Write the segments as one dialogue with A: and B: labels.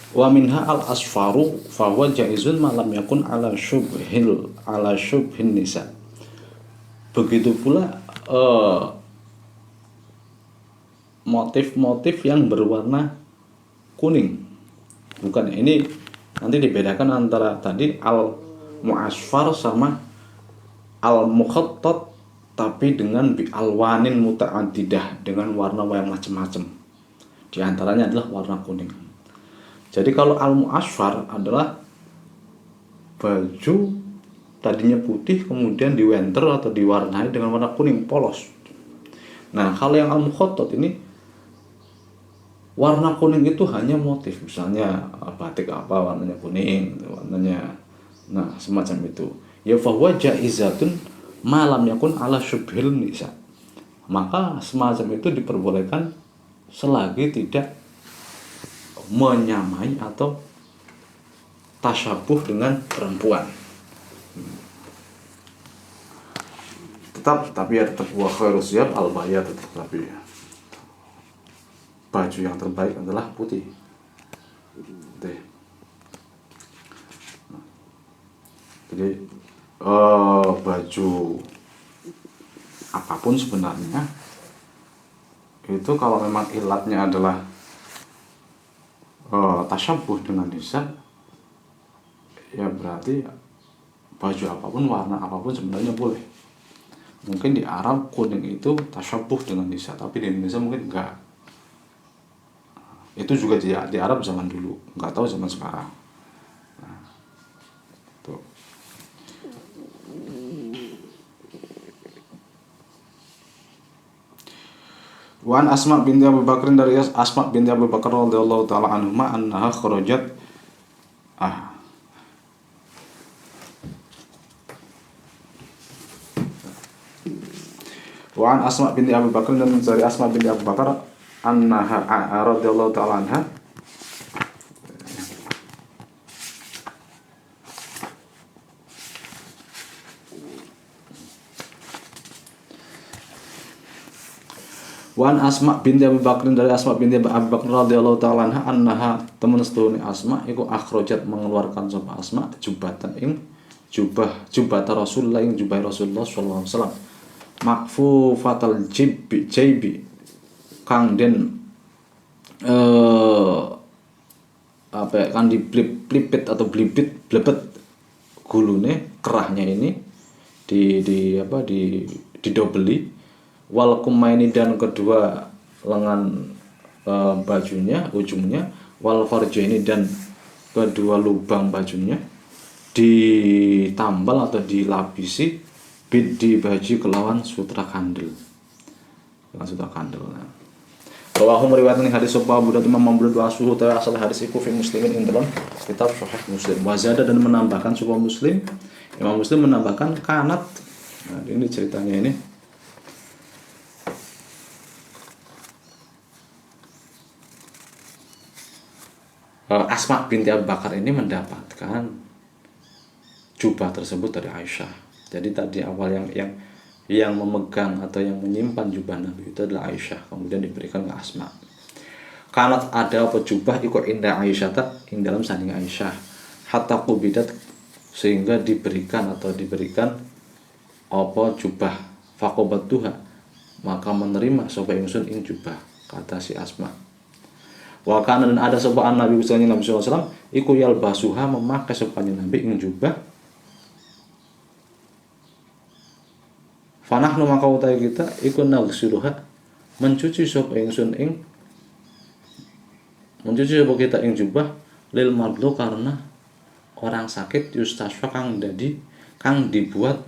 A: Wa minha al asfaru fa huwa jaizun ma lam yakun ala syubhin nisa. Begitu pula motif-motif yang berwarna kuning. Bukan, ini nanti dibedakan antara tadi al muasfar sama al mukhattat, tapi dengan bi alwanin muta'addidah, dengan warna yang macam-macam. Di antaranya adalah warna kuning. Jadi kalau al muasfar adalah baju tadinya putih kemudian diwenter atau diwarnai dengan warna kuning polos. Nah, kalau yang al mukhattat ini warna kuning itu hanya motif, misalnya batik apa warnanya kuning, warnanya, nah semacam itu. Ya fahuwa jaizatun malam yakun ala syubhil nisa. Maka semacam itu diperbolehkan selagi tidak menyamai atau tasyabuh dengan perempuan. Tapi ya tetap wa khairus siyab al bayad, tetapi baju yang terbaik adalah putih. Jadi baju apapun sebenarnya itu kalau memang ilatnya adalah tasyabuh dengan nisa, ya berarti baju apapun, warna apapun sebenarnya boleh. Mungkin di Arab kuning itu tasyabuh dengan nisa, tapi di Indonesia mungkin enggak. Itu juga di Arab zaman dulu, enggak tahu zaman sekarang. Nah, tuh. Wan Asma binti Abu Bakar, dari Asma binti Abu Bakar radhiyallahu taala anhuma annaha kharajat Wan Asma binti Abu Bakar, dan dari Asma binti Abu Bakar annaha radhiyallahu taala anha Wan Asma binti Abu Bakar, dari Asma binti Abu Bakar radhiyallahu taala anha annaha temen sedune Asma iku akhrajat mengeluarkan sapa Asma jubatan ing jubata Rasulullah ing jubah Rasulullah sallallahu alaihi wasallam makfufatal jaybi kang den kan diplipit atau blibit blebet gulune kerahnya ini didobeli, wal kumaini, dan kedua lengan bajunya ujungnya, wal farjaini, dan kedua lubang bajunya ditambal atau dilapisi bidi baju kelawan sutra kandel. Rawahu meriwayatkan hadis sapa Abu Dawud Imam Abu Dawud asuhu ta asal hadis iku fi muslimin ing dalam kitab Sahih Muslim. Wazada, dan menambahkan sapa Muslim, Imam Muslim menambahkan kanat. Nah, ini ceritanya ini. Asma binti Abu Bakar ini mendapatkan jubah tersebut dari Aisyah. Jadi tadi awal yang memegang atau yang menyimpan jubah Nabi itu adalah Aisyah, kemudian diberikan ke Asma. Kanat ada apa jubah ikut indah Aisyah ing dalam sanding Aisyah hatta qubidat, sehingga diberikan apa jubah faqabatuha, maka menerima sapa ingsun ing jubah, kata si Asma. Wa kana, dan ada sapa Nabi sallallahu alaihi wasallam iku yalbasuha, memakai sapa Nabi ing jubah. Fanahnu, maka utai kita iku nagsiluha, mencuci sapa kita ing jubah, lil madlu, karena orang sakit, yustasfa, kang dibuat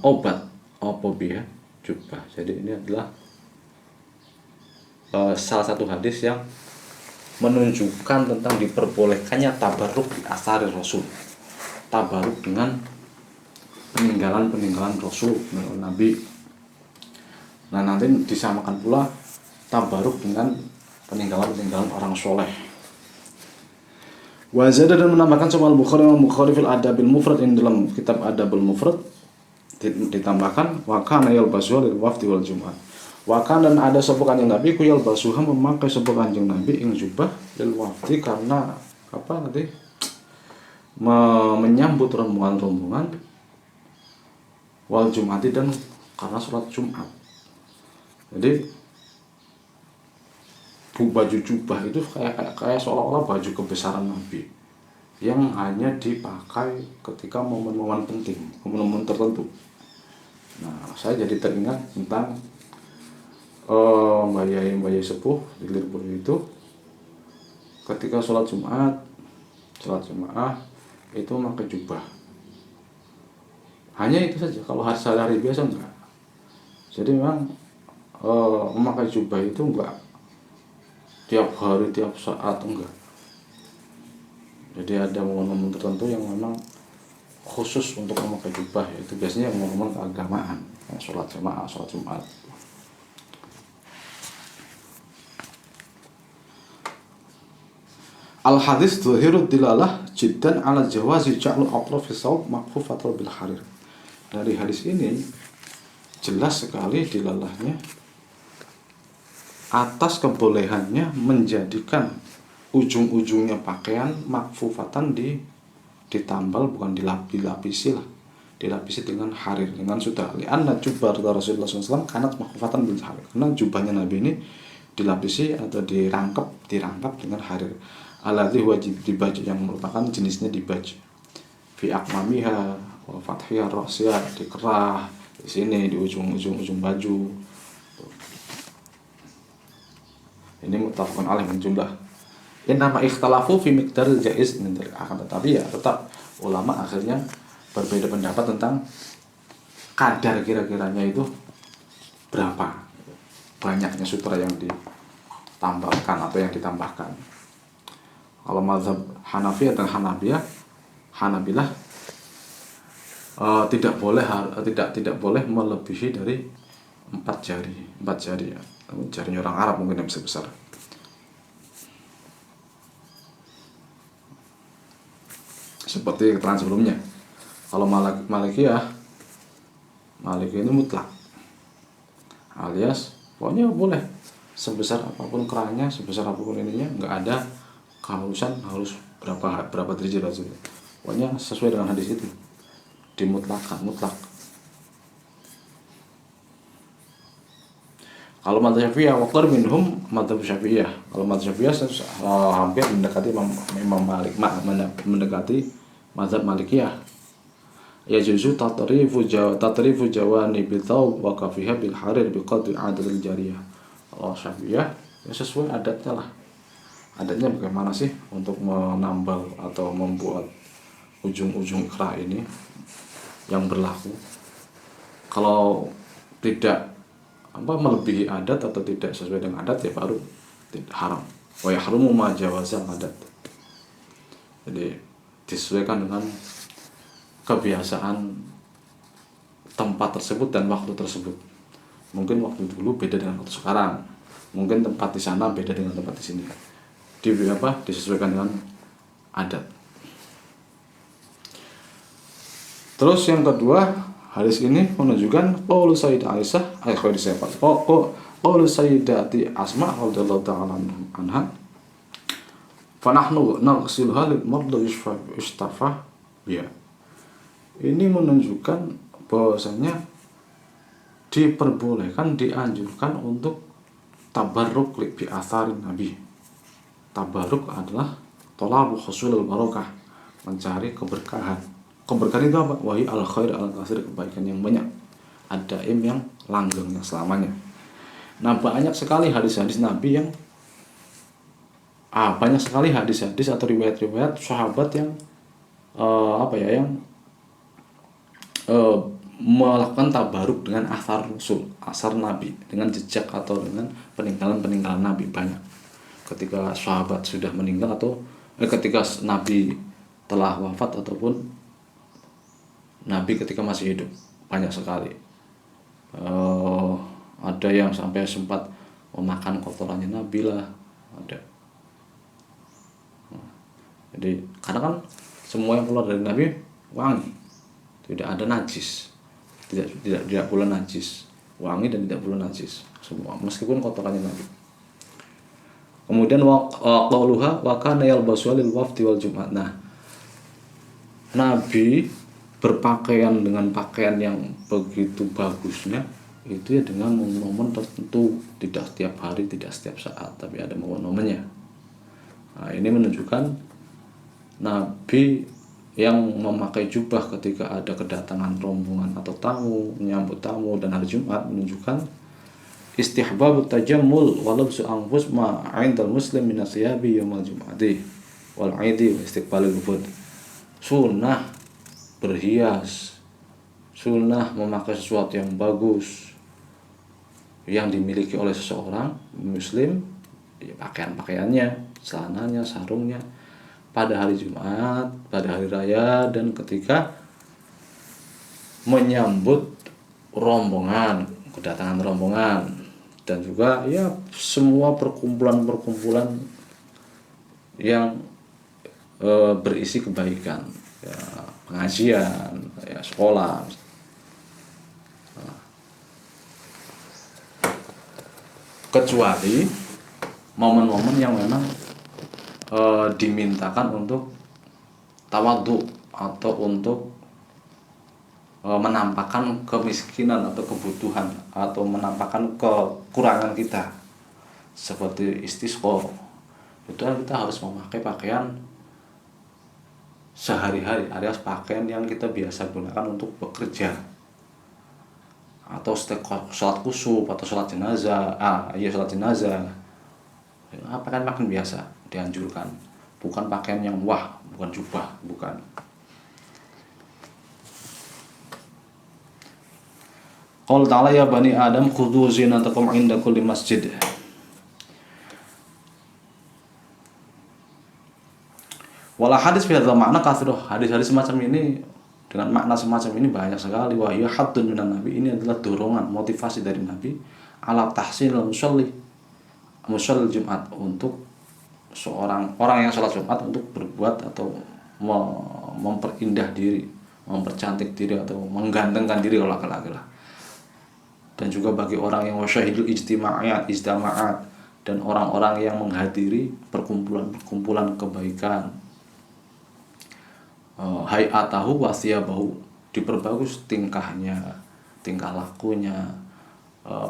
A: obat apa biha jubah. Jadi ini adalah salah satu hadis yang menunjukkan tentang diperbolehkannya tabarruk di asari Rasul, tabarruk dengan peninggalan Rasul, Nabi. Nah, nanti disamakan pula tabarruk dengan peninggalan orang soleh. Wazada, dan menambahkan sapa Al-Bukhari fil Adabil Mufrad, in dalam kitab Adabul Mufrad ditambahkan wa kana yalbasu lil wafdi wal jum'ah. Wakan dan ada sapa Kanjeng Nabi kuyal basuha memakai sapa Kanjeng Nabi ing jubah lil wafdi karena apa nanti menyambut rombongan-rombongan wal jumati dan karena sholat Jumat. Jadi baju jubah itu kayak seolah-olah baju kebesaran Nabi yang hanya dipakai ketika momen-momen penting, momen-momen tertentu. Nah, saya jadi teringat tentang Mbak Yai sepuh di Lirboyo itu ketika sholat Jumat, sholat Jumat itu memakai jubah. Hanya itu saja. Kalau hari biasa enggak. Jadi memang memakai jubah itu enggak tiap hari, tiap saat, enggak. Jadi ada momen-momen tertentu yang memang khusus untuk memakai jubah, yaitu biasanya momen-momen keagamaan, sholat jamaah, sholat Jumat. Al-hadis dhuhirud dilalah jiddan ala jawazi ja'lu atrafis saub maqfufatul bil harir. Dari hadis ini jelas sekali dilalahnya atas kebolehannya menjadikan ujung-ujungnya pakaian makfufatan ditambal, bukan dilapisi lah, dilapisi dengan harir, dengan sutra. Lianna jubbar Rasulullah SAW kanat makfufatan bil harir, karena jubahnya Nabi ini dilapisi atau dirangkap dengan harir. Alladzi wajib dibaj, yang merupakan jenisnya dibaj. Fi akmamiha wa fathiha ra'siyah, dikerah di sini di ujung baju. Ini muttafaqun alaih min jumlah. Innama ikhtalafu fi miqdaril jaiz min dzalik, akan tetapi ya tetap ulama akhirnya berbeda pendapat tentang kadar kira-kiranya itu berapa banyaknya sutra yang ditambahkan atau yang ditambahkan. Kalau mazhab Hanafiyah dan Hanabilah tidak boleh melebihi dari 4 jari ya. Jarinya orang Arab mungkin yang besar. Seperti keterangan sebelumnya. Kalau Malikiyah ini mutlak, alias pokoknya boleh sebesar apapun kerahnya, sebesar apapun ininya, nggak ada keharusan harus berapa derajat maksudnya. Pokoknya sesuai dengan hadis itu, mutlak. Kalau madzhab Syafi'iyah waqtar minhum madzhab Syafi'iyah. Kalau madzhab Syafi'iyah hampir mendekati Imam Malik, mendekati madzhab Malikiyah. Ya juzu tatrifu jawani bil thawb wa kafiha bil harir bi qadri adadil jariyah. Kalau Syafi'iyah ya sesuai adatnya lah. Adatnya bagaimana sih untuk menambal atau membuat ujung-ujung ikrah ini yang berlaku. Kalau tidak melebihi adat atau tidak sesuai dengan adat ya baru tidak haram. Wa yahrumu ma jawazal adat. Jadi disesuaikan dengan kebiasaan tempat tersebut dan waktu tersebut. Mungkin waktu dulu beda dengan waktu sekarang. Mungkin tempat di sana beda dengan tempat di sini. Disesuaikan dengan adat. Terus yang kedua, hadis ini menunjukkan qaulu Sayyidah Aisyah, qaulu Sayyidati Asma radhiyallahu ta'ala anha, fa nahnu naghsiluha lil mardi yustafa biha. Ini menunjukkan bahwasanya diperbolehkan, dianjurkan untuk tabarruk bi atharin Nabi. Tabarruk adalah talabu husulul barakah, mencari keberkahan. Keberkahan itu apa? Wahi al khair al kasir, kebaikan yang banyak, ad-daim yang langgeng, yang selamanya. Nah, banyak sekali hadis-hadis Nabi yang banyak sekali hadis-hadis atau riwayat-riwayat sahabat yang melakukan tabaruk dengan asar Rasul, asar Nabi, dengan jejak atau dengan peninggalan Nabi banyak. Ketika sahabat sudah meninggal atau ketika Nabi telah wafat ataupun Nabi ketika masih hidup, banyak sekali. Ada yang sampai sempat memakan kotorannya Nabi lah, ada. Jadi karena kan semua yang keluar dari Nabi wangi, tidak ada najis, tidak pula najis, wangi dan tidak perlu najis semua meskipun kotorannya Nabi. Kemudian qauluha wa kana yalbasu lil wafdi wal Jumat. Nah, Nabi berpakaian dengan pakaian yang begitu bagusnya itu ya dengan momen-momen tertentu, tidak setiap hari, tidak setiap saat, tapi ada momen-momennya. Nah, ini menunjukkan Nabi yang memakai jubah ketika ada kedatangan rombongan atau tamu, menyambut tamu dan hari Jumat menunjukkan istihbab tajammul wa labsu anfus ma 'indal muslim min athiyabi yaumil jum'ati wal 'idi wa istiqbalil wufud. Sunnah berhias, sunnah memakai sesuatu yang bagus yang dimiliki oleh seseorang muslim, ya pakaian-pakaiannya, celananya, sarungnya pada hari Jumat, pada hari raya dan ketika menyambut rombongan, kedatangan rombongan dan juga ya semua perkumpulan-perkumpulan yang berisi kebaikan, ya, pengajian, ya, sekolah. Kecuali momen-momen yang memang dimintakan untuk tawadhu atau untuk menampakkan kemiskinan atau kebutuhan atau menampakkan kekurangan kita seperti istisqa, itu kan kita harus memakai pakaian sehari-hari alias pakaian yang kita biasa gunakan untuk bekerja atau sholat kusuf atau sholat jenazah, sholat jenazah, pakaian biasa dianjurkan, bukan pakaian yang bukan jubah, bukan. Qul ta'ala ya bani Adam khudhu zinatakum 'inda kulli masjid. Wala hadis fi hadzal makna katsirah. Hadis-hadis semacam ini dengan makna semacam ini banyak sekali. Wa ya haddun minan nabi, ini adalah dorongan, motivasi dari Nabi ala tahsinil musalli Jumat, untuk orang yang sholat Jumat untuk berbuat atau memperindah diri, mempercantik diri atau menggantengkan diri kalau laki-laki lah. Dan juga bagi orang yang wasyahidul ijtima'at dan orang-orang yang menghadiri perkumpulan kebaikan. Hayatahu wa thiyabahu, diperbagus tingkahnya, tingkah lakunya,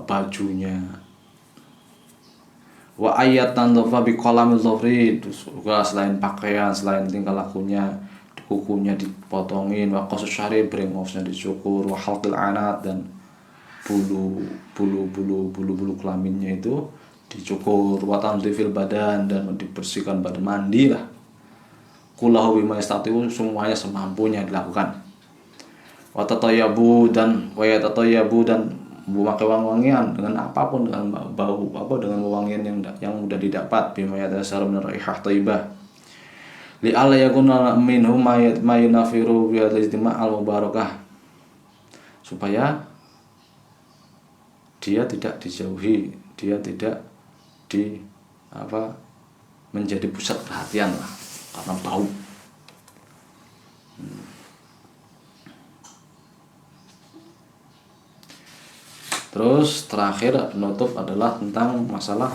A: bajunya. Wa ayatan dhafa bi qalamil dhafri, juga selain pakaian, selain tingkah lakunya, kukunya dipotongin, wa qasus syari, brengosnya dicukur, wa halqil anat, dan bulu kelaminnya itu dicukur, wa tanzifil badan, dan dibersihkan badan, mandi lah. Kullahu bima yastati'u, semuanya semampunya dilakukan. Wa tatayyabu dan memakai wangi-wangian dengan apapun, dengan bau dengan wangian yang mudah didapat, bima yatasar min raihah thayyibah, li alla yakuna minhu ma yunafiru bi al-ijtima' al-mubarakah, supaya dia tidak dijauhi, dia tidak menjadi pusat perhatian lah karena bau. Terus terakhir penutup adalah tentang masalah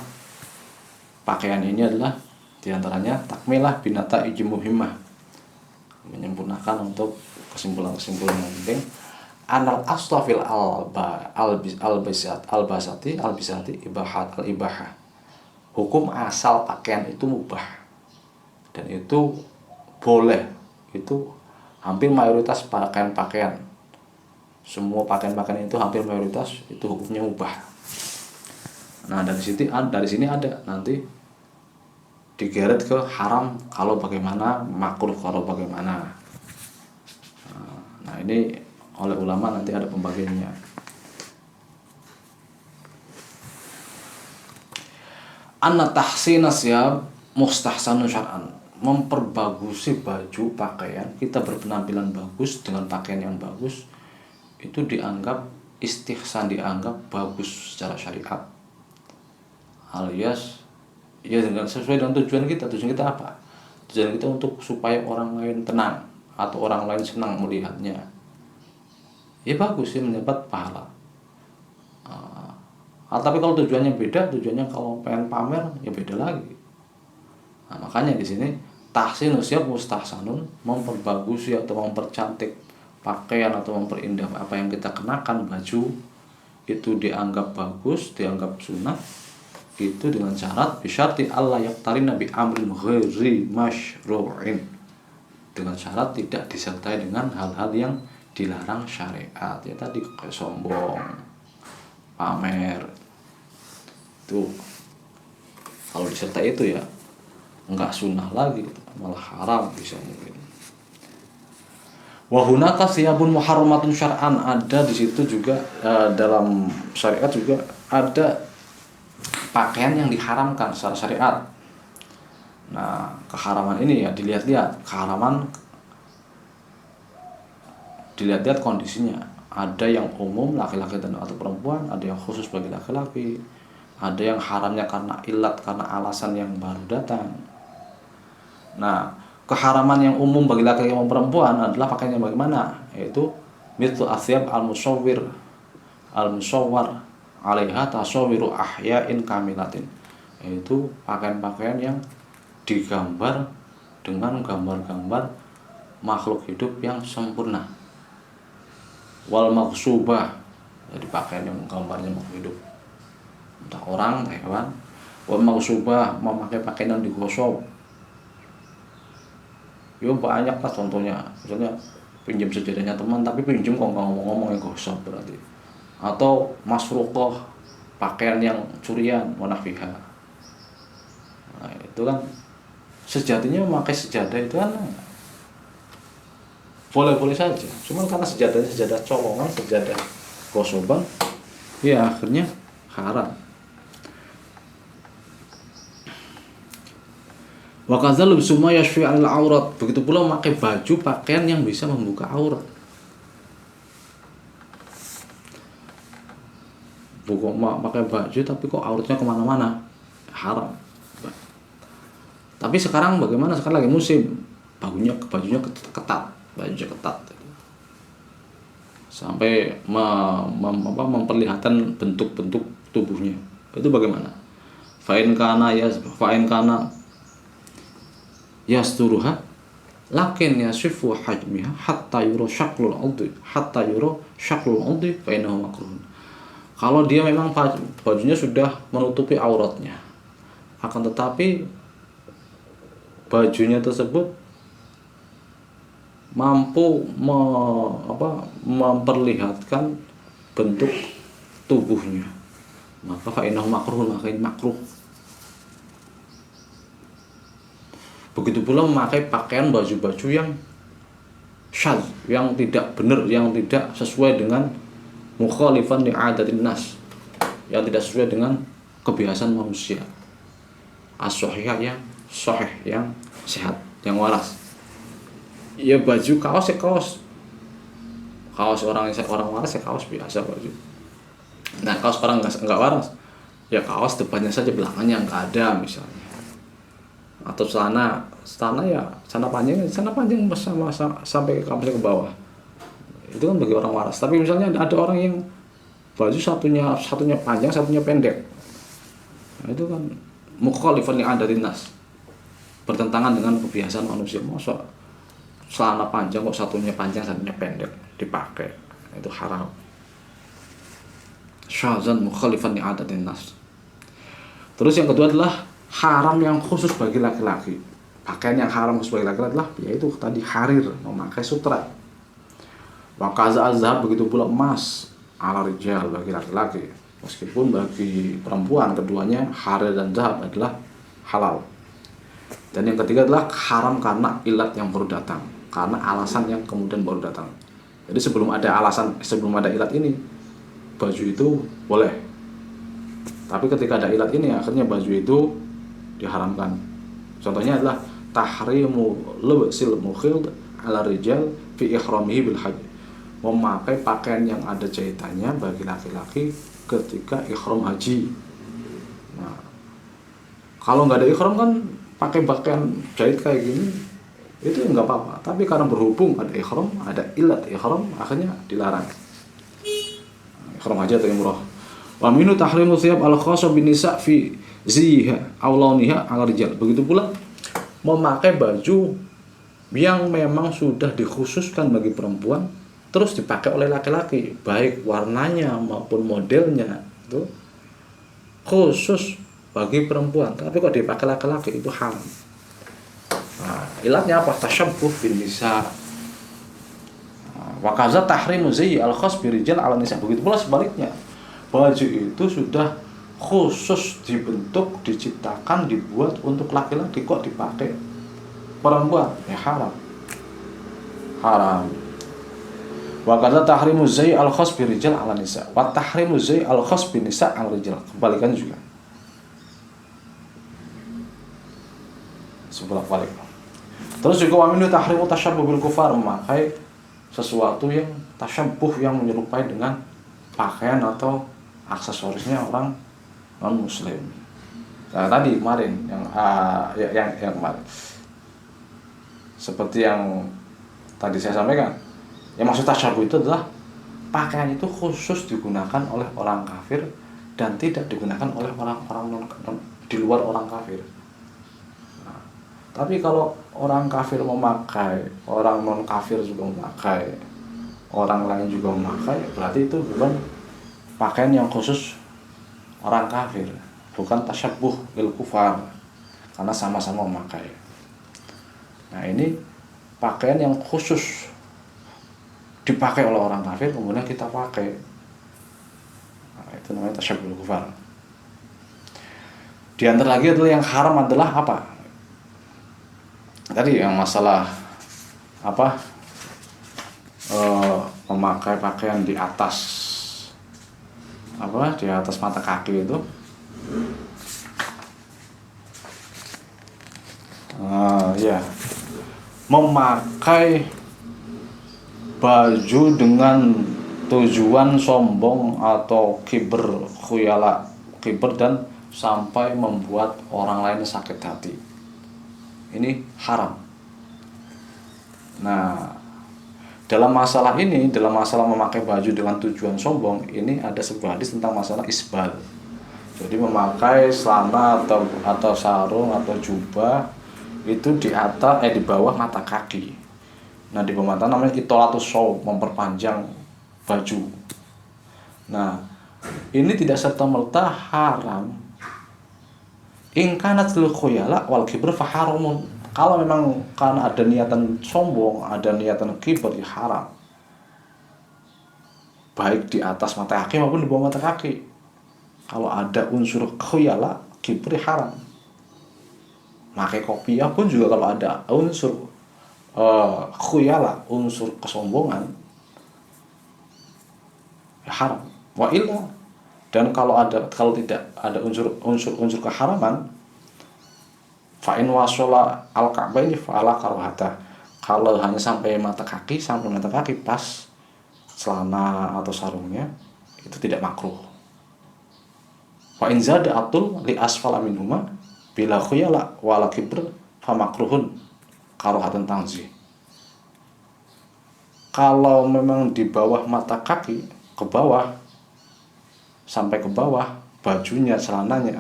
A: pakaian ini adalah diantaranya takmilah binata iji muhimmah, menyempurnakan untuk kesimpulan-kesimpulan yang penting. Anal asla fil albasati ibahah. Hukum asal pakaian itu mubah dan itu boleh, itu hampir mayoritas pakaian-pakaian, semua pakaian-pakaian itu hampir mayoritas itu hukumnya mubah. Nah dari sini ada nanti digeret ke haram kalau bagaimana, makruh kalau bagaimana. Nah ini oleh ulama nanti ada pembagiannya. Anna tahsina siyab mustahsanun syar'an, memperbagusi baju pakaian, kita berpenampilan bagus dengan pakaian yang bagus, itu dianggap istihsan, dianggap bagus secara syariat, alias ya sesuai dengan tujuan kita apa? Tujuan kita untuk supaya orang lain tenang atau orang lain senang melihatnya, ya bagus sih, mendapat pahala. Tapi kalau tujuannya beda, tujuannya kalau pengen pamer ya beda lagi. Nah, makanya di sini tahsinu siyab mustahsanun, memperbagusi atau mempercantik pakaian atau memperindah apa yang kita kenakan, baju itu dianggap bagus, dianggap sunnah itu dengan syarat bisyarti Allah yaktarina bi amrin ghairi masyru'in, dengan syarat tidak disertai dengan hal-hal yang dilarang syariat, ya tadi kayak sombong, pamer. Itu kalau disertai itu ya enggak sunnah lagi, malah haram bisa mungkin. Wa hunaka siyabun muharramatun syar'an, ada di situ juga dalam syariat juga ada pakaian yang diharamkan secara syariat. Nah, keharaman ini ya dilihat-lihat, keharaman dilihat-lihat kondisinya. Ada yang umum laki-laki dan atau perempuan, ada yang khusus bagi laki-laki, ada yang haramnya karena ilat, karena alasan yang baru datang. Nah, keharaman yang umum bagi laki-laki dan perempuan adalah pakaian yang bagaimana? Yaitu mithlu asyab al-musawwir al-musawwar 'alaiha tasawwiru ahya'in kamilatin. Yaitu pakaian-pakaian yang digambar dengan gambar-gambar makhluk hidup yang sempurna. Wal maghsubah, jadi pakaian yang gambarnya makhluk hidup, entah orang, entah hewan. Wal maghsubah, memakai pakaian yang digosok. Ya banyak lah contohnya, misalnya pinjam sejadahnya teman tapi pinjam kok nggak ngomong-ngomong yang gosok berarti. Atau masruqah, pakaian yang curian, wanafiha. Nah, itu kan sejatinya memakai sejadah itu kan boleh-boleh saja, cuma karena sejadahnya sejadah colongan, sejadah gosoban, ya akhirnya haram. Wa kadzal summa yashfi 'alal aurat, begitu pula memakai baju pakaian yang bisa membuka aurat. Bukan pakai baju tapi kok auratnya kemana-mana, haram. Tapi sekarang bagaimana? Sekarang lagi musim, bajunya ketat, bajunya ketat, sampai memperlihatkan bentuk-bentuk tubuhnya. Itu bagaimana? Fa'in kana yasturuha lakin yasifu hajmiha hatta yura syaklul udhi fa innahu makruhun. Kalau dia memang bajunya sudah menutupi auratnya, akan tetapi bajunya tersebut mampu memperlihatkan bentuk tubuhnya, maka fa innahu makruhun, maka ini makruh. Begitu pula memakai pakaian baju-baju yang syadz, yang tidak benar, yang tidak sesuai dengan mukhalifan li adatin nas, yang tidak sesuai dengan kebiasaan manusia. As-sahihah, yang sahih, yang sehat, yang waras. Ya baju kaos ya kaos orang waras ya kaos biasa baju. Nah, kaos orang enggak waras ya kaos depannya saja, belakangnya enggak ada misalnya. Atau celana panjang bersama sampai ke bawah. Itu kan bagi orang waras. Tapi misalnya ada orang yang baju satunya panjang, satunya pendek. Nah, itu kan mukhalifan li adatin nas, bertentangan dengan kebiasaan manusia. Masa celana panjang kok satunya panjang, satunya pendek dipakai, itu haram. Syazan mukhalifan li adatin nas. Terus yang kedua adalah haram yang khusus bagi laki-laki. Pakaian yang haram khusus bagi laki-laki adalah yaitu tadi harir, memakai sutra. Wa kaza azhab, begitu pula emas ala rijal bagi laki-laki. Meskipun bagi perempuan keduanya harir dan zahab adalah halal. Dan yang ketiga adalah haram karena ilat yang baru datang, karena alasan yang kemudian baru datang. Jadi sebelum ada ilat ini, baju itu boleh. Tapi ketika ada ilat ini, akhirnya baju itu diharamkan. Contohnya adalah tahrimu lubsil mukhil ala rijal fi ihramihi bil hajj, memakai pakaian yang ada jahitannya bagi laki-laki ketika ihram haji. Nah, kalau nggak ada ihram kan pakai pakaian jahit kayak gini itu nggak apa-apa. Tapi karena berhubung ada ihram, ada ilat ihram, akhirnya dilarang. Ihram haji atau umrah. Wa minu tahrimu thiyab al-khassa bin nisa fi ziha aw launiha 'ala rijal. Begitu pula memakai baju yang memang sudah dikhususkan bagi perempuan terus dipakai oleh laki-laki, baik warnanya maupun modelnya itu khusus bagi perempuan, tapi kok dipakai laki-laki itu haram. Nah, ilatnya apa? Tasyabbuh bin nisa. Wa kaza tahrimu zayyi al-khas bi rijal 'ala nisa. Begitu pula sebaliknya. Baju itu sudah khusus dibentuk, diciptakan, dibuat untuk laki-laki, kok dipakai perempuan, ya haram. Haram. Wa kaza tahrimu zayyi al-khas bi rijal 'ala nisa. Wa tahrimu zayyi al-khas bi nisa 'ala rijal. Kebalikannya juga. Sebalik-balik. Terus juga wa minu tahrimu tasyabbuh bil kufar, memakai sesuatu yang tasyabbuh, yang menyerupai dengan pakaian atau aksesorisnya orang non muslim. Nah, tadi kemarin yang kemarin seperti yang tadi saya sampaikan, yang maksud tasyabbuh itu adalah pakaian itu khusus digunakan oleh orang kafir dan tidak digunakan oleh orang-orang di luar orang kafir. Nah, tapi kalau orang kafir memakai, orang non kafir juga memakai, orang lain juga memakai, berarti itu bukan pakaian yang khusus orang kafir, bukan tasyabbuh bil kufar, karena sama-sama memakai. Nah, ini pakaian yang khusus dipakai oleh orang kafir kemudian kita pakai. Nah, itu namanya tasyabbuh bil kufar. Di antara lagi adalah yang haram adalah apa? Tadi yang masalah apa? Memakai pakaian di atas di atas mata kaki itu. Ya, memakai baju dengan tujuan sombong atau kiber, khuyala, kiber, dan sampai membuat orang lain sakit hati, ini haram. Nah, dalam masalah ini, dalam masalah memakai baju dengan tujuan sombong, ini ada sebuah hadis tentang masalah isbal. Jadi memakai celana atau sarung atau jubah itu di atas di bawah mata kaki. Nah, di bawah mata namanya itolatus shaw, memperpanjang baju. Nah, ini tidak serta-merta haram. In kanat lil khuyala wal kibr fa haramun. Kalau memang karena ada niatan sombong, ada niatan kibar, ya haram. Baik di atas mata kaki maupun di bawah mata kaki. Kalau ada unsur khuyala, kibar, ya haram. Pakai kopiah pun juga kalau ada unsur khuyala, unsur kesombongan, ya haram. Wa illa, dan kalau tidak ada unsur keharaman, fa'in wasola al-ka'baini fa'ala karohata. Kalau hanya sampai mata kaki pas celana atau sarungnya, itu tidak makruh. Fa'in zada atul li asfala minhuma bila khuyala wala kibr fa makruhun karohatan tanzih. Kalau memang di bawah mata kaki, ke bawah sampai ke bawah bajunya, celananya,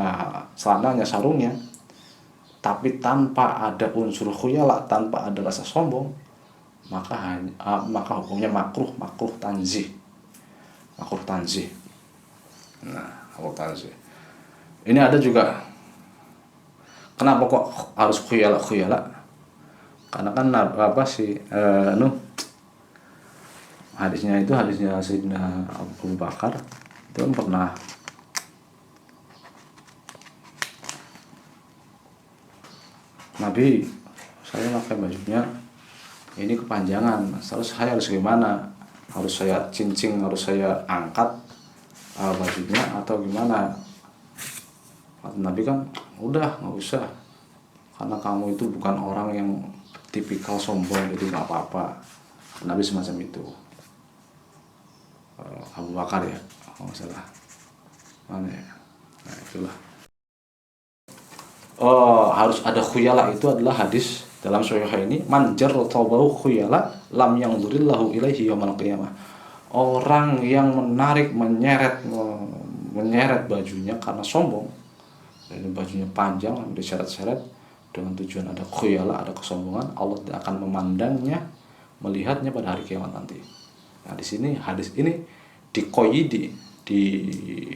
A: sarungnya, tapi tanpa ada unsur khuyala, tanpa ada rasa sombong, maka hukumnya makruh tanzih. Nah, makruh tanzih. Ini ada juga. Kenapa kok harus khuyala? Karena kan hadisnya Sayyidina Abu Bakar itu kan pernah Nabi, saya pakai bajunya ini kepanjangan, saya harus gimana? Harus saya cincin, harus saya angkat bajunya atau gimana? Nabi kan, udah nggak usah, karena kamu itu bukan orang yang tipikal sombong, jadi nggak apa-apa. Nabi semacam itu. Abu Bakar ya, kalau nggak salah. Mana ya? Nah, itulah. Harus ada khuyala, itu adalah hadis dalam Sahih ini, man jarra thawbahu khuyala lam yanzurillahu ilaihi yaumil qiyamah. Orang yang menarik, menyeret, menyeret bajunya karena sombong, ini bajunya panjang diseret-seret dengan tujuan ada khuyala, ada kesombongan, Allah tidak akan memandangnya, melihatnya pada hari kiamat nanti. Nah, di sini hadis ini dikoyidi,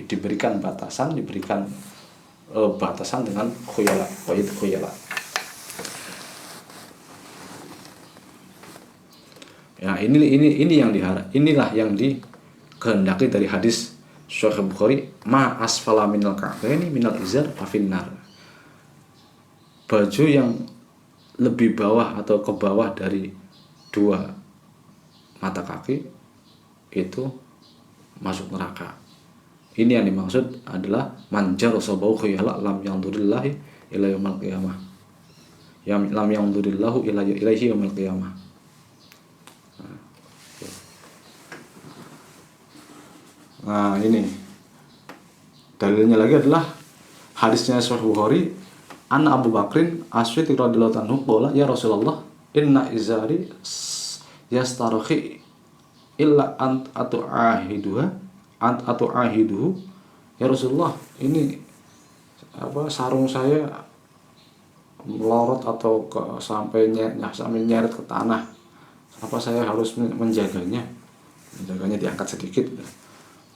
A: diberikan batasan, batasan dengan khuyala, koyid khuyala. Ya, inilah yang dikehendaki dari hadis Sahih Bukhari, ma asfala minal ka'baini minal izar fafinnar. Baju yang lebih bawah atau ke bawah dari 2 mata kaki itu masuk neraka. Ini yang dimaksud adalah manjar sabau khuyala lam yanzurillahi ila yaumil qiyamah. Lam yanzurillahu ilaihi yaumil qiyamah. Nah, ini dalilnya lagi adalah hadisnya Sahih Bukhari, an Abu Bakrin As-Siddiq radhiyallahu anhu qala ya Rasulullah inna izari yastarhi illa atu'ahiduhu ya Rasulullah, ini sarung saya melorot atau sampai nyeret ke tanah, apa saya harus menjaganya diangkat sedikit.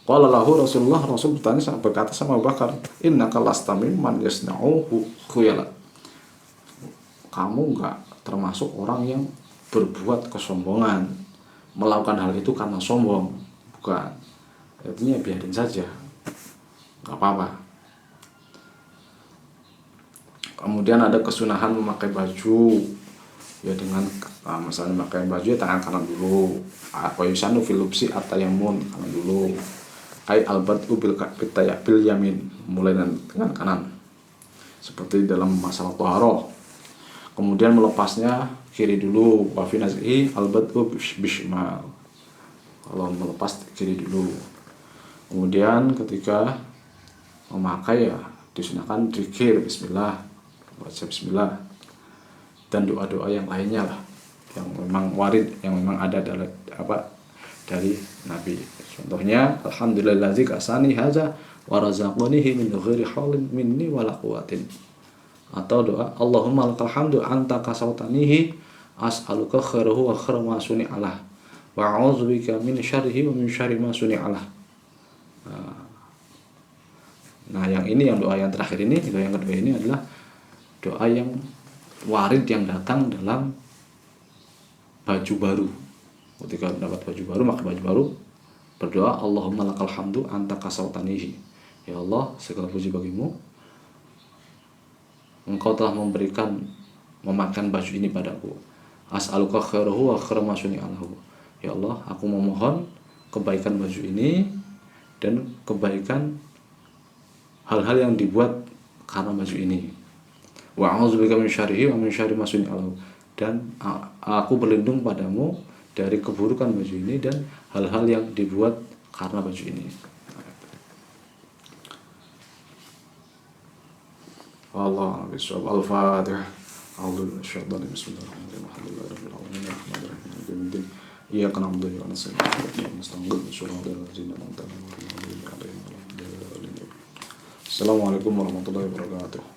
A: Qala lahu Rasulullah, Rasul berkata sama Abu Bakar, innaka lasta mimman yasna'uhu khuyala. Kamu enggak termasuk orang yang berbuat kesombongan, melakukan hal itu karena sombong, bukan. Artinya biarin saja, enggak apa-apa. Kemudian ada kesunahan memakai baju ya dengan misalnya memakai baju ya tangan kanan dulu. Apa yusanu filupsi atayamun, kanan dulu. Ai albatu bil yamin, mulai dengan kanan seperti dalam masalah taharah. Kemudian melepasnya kiri dulu, wa fi naz'i albatu bishimal, kalau melepas kiri dulu. Kemudian ketika memakai ya disunahkan zikir bismillah, baca bismillah, dan doa-doa yang lainnya lah yang memang warid, yang memang ada dari Nabi. Contohnya, alhamdulillazi kasani haza wa razaqanihi min ghairi haulin minni wala quwwatin. Atau doa, Allahumma lakal hamdu anta kasautanihi as'aluka khairahu wa khaira ma suni'alah wa a'udzubika min syarrihi wa min syarri ma suni'alah. Nah, yang doa yang terakhir ini, doa yang kedua ini adalah doa yang warid yang datang dalam baju baru. Ketika mendapat baju baru, maka baju baru berdoa, Allahumma lakal hamdu anta kasautanihi. Ya Allah, segala puji bagimu, Engkau telah memakan baju ini padaku. As'aluka khairahu wa khaira ma suni'alahu. Ya Allah, aku memohon kebaikan baju ini dan kebaikan hal-hal yang dibuat karena baju ini. Wa a'udzubika min syarrihi wa min syarri ma suni'alahu. Dan aku berlindung padamu dari keburukan baju ini dan hal-hal yang dibuat karena baju ini. Allah bisawab. Al-Fatihah. A'udzu billahi bismillahirrahmanirrahim. Alhamdulillahirabbil alamin. Arrahmanirrahim. Maliki yaumiddin. Iyyaka na'budu wa iyyaka nasta'in. Assalamualaikum warahmatullahi wabarakatuh.